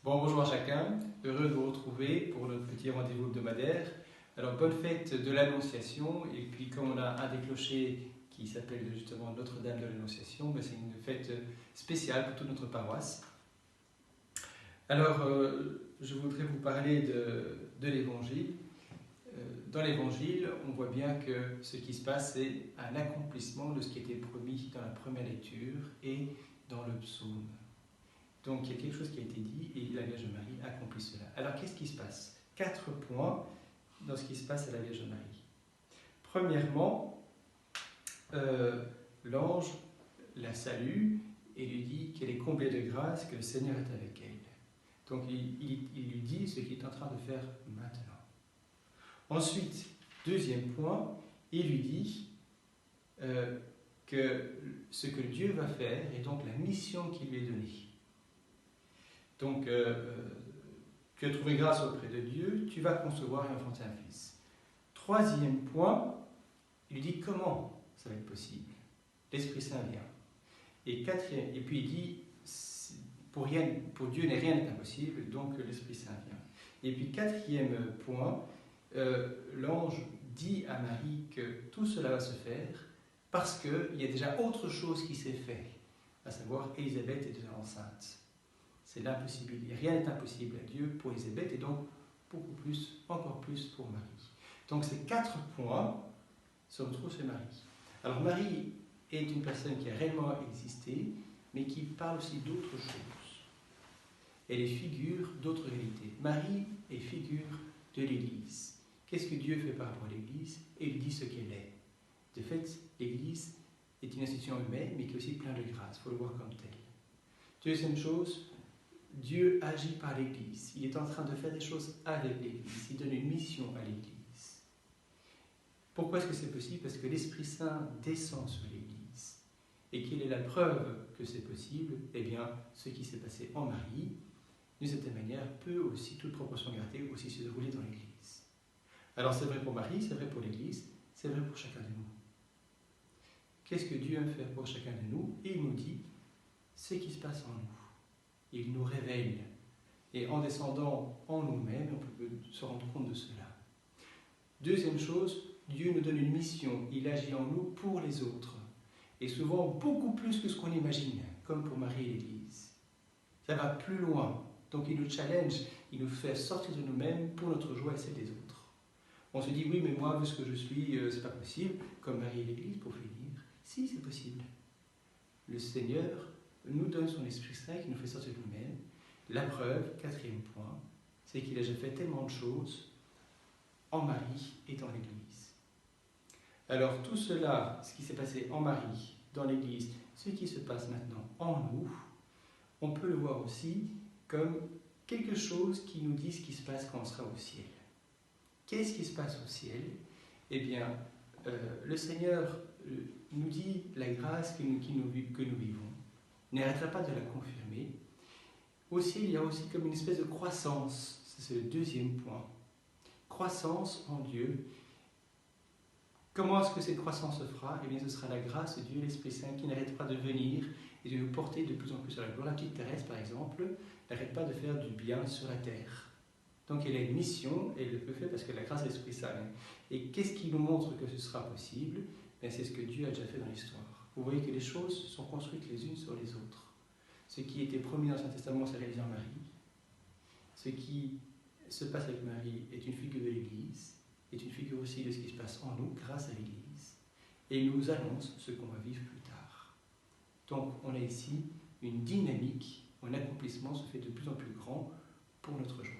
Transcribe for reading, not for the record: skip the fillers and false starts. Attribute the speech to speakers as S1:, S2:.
S1: Bon, bonjour à chacun, heureux de vous retrouver pour notre petit rendez-vous hebdomadaire. Alors, bonne fête de l'Annonciation, et puis comme on a un des clochers qui s'appelle justement Notre-Dame de l'Annonciation, ben, c'est une fête spéciale pour toute notre paroisse. Alors, je voudrais vous parler de l'Évangile. Dans l'Évangile, on voit bien que ce qui se passe, c'est un accomplissement de ce qui était promis dans la première lecture et dans le psaume. Donc il y a quelque chose qui a été dit et la Vierge Marie accomplit cela. Alors qu'est-ce qui se passe? 4 points dans ce qui se passe à la Vierge Marie. Premièrement, l'ange la salue et lui dit qu'elle est comblée de grâce, que le Seigneur est avec elle. Donc il lui dit ce qu'il est en train de faire maintenant. Ensuite, deuxième point, il lui dit que ce que Dieu va faire est donc la mission qui lui est donnée. Donc, tu as trouvé grâce auprès de Dieu, tu vas concevoir et enfanter un fils. Troisième point, il lui dit comment ça va être possible. L'Esprit Saint vient. Et puis il dit, pour Dieu rien n'est impossible, donc l'Esprit Saint vient. Et puis quatrième point, l'ange dit à Marie que tout cela va se faire parce qu'il y a déjà autre chose qui s'est fait, à savoir Élisabeth est déjà enceinte. C'est l'impossibilité. Rien n'est impossible à Dieu pour Élisabeth et donc beaucoup plus, encore plus pour Marie. Donc ces 4 points se retrouvent chez Marie. Alors Marie est une personne qui a réellement existé, mais qui parle aussi d'autres choses. Elle est figure d'autres réalités. Marie est figure de l'Église. Qu'est-ce que Dieu fait par rapport à l'Église? Et il dit ce qu'elle est. De fait, l'Église est une institution humaine, mais qui est aussi pleine de grâce. Il faut le voir comme tel. Deuxième chose, Dieu agit par l'Église. Il est en train de faire des choses avec l'Église. Il donne une mission à l'Église. Pourquoi est-ce que c'est possible? Parce que l'Esprit Saint descend sur l'Église. Et quelle est la preuve que c'est possible? Eh bien, ce qui s'est passé en Marie, d'une certaine manière, peut aussi, toute proportion gardée, aussi se dérouler dans l'Église. Alors c'est vrai pour Marie, c'est vrai pour l'Église, c'est vrai pour chacun de nous. Qu'est-ce que Dieu aime faire pour chacun de nous? Et il nous dit ce qui se passe en nous. Il nous révèle. Et en descendant en nous-mêmes, on peut se rendre compte de cela. Deuxième chose, Dieu nous donne une mission. Il agit en nous pour les autres. Et souvent beaucoup plus que ce qu'on imagine, comme pour Marie et l'Église. Ça va plus loin. Donc il nous challenge, il nous fait sortir de nous-mêmes pour notre joie et celle des autres. On se dit, oui, mais moi, vu ce que je suis, c'est pas possible, comme Marie et l'Église, pour finir. Si, c'est possible. Le Seigneur nous donne son Esprit Saint qui nous fait sortir de nous-mêmes. La preuve, quatrième point, c'est qu'il a déjà fait tellement de choses en Marie et dans l'Église. Alors tout cela, ce qui s'est passé en Marie, dans l'Église, ce qui se passe maintenant en nous, on peut le voir aussi comme quelque chose qui nous dit ce qui se passe quand on sera au ciel. Qu'est-ce qui se passe au ciel? Eh bien, le Seigneur nous dit la grâce que nous vivons. N'arrêtera pas de la confirmer. Au ciel, il y a aussi comme une espèce de croissance. C'est le deuxième point. Croissance en Dieu. Comment est-ce que cette croissance se fera? Eh bien, ce sera la grâce de Dieu, l'Esprit Saint, qui n'arrête pas de venir et de nous porter de plus en plus à la gloire. La petite Thérèse, par exemple, n'arrête pas de faire du bien sur la terre. Donc, elle a une mission et elle le peut faire parce que la grâce de l'Esprit Saint. Et qu'est-ce qui nous montre que ce sera possible? Bien, c'est ce que Dieu a déjà fait dans l'histoire. Vous voyez que les choses sont construites les unes sur les autres. Ce qui était promis dans l'Ancien Testament s'est réalisé en Marie. Ce qui se passe avec Marie est une figure de l'Église, est une figure aussi de ce qui se passe en nous grâce à l'Église. Et il nous annonce ce qu'on va vivre plus tard. Donc on a ici une dynamique, un accomplissement se fait de plus en plus grand pour notre joie.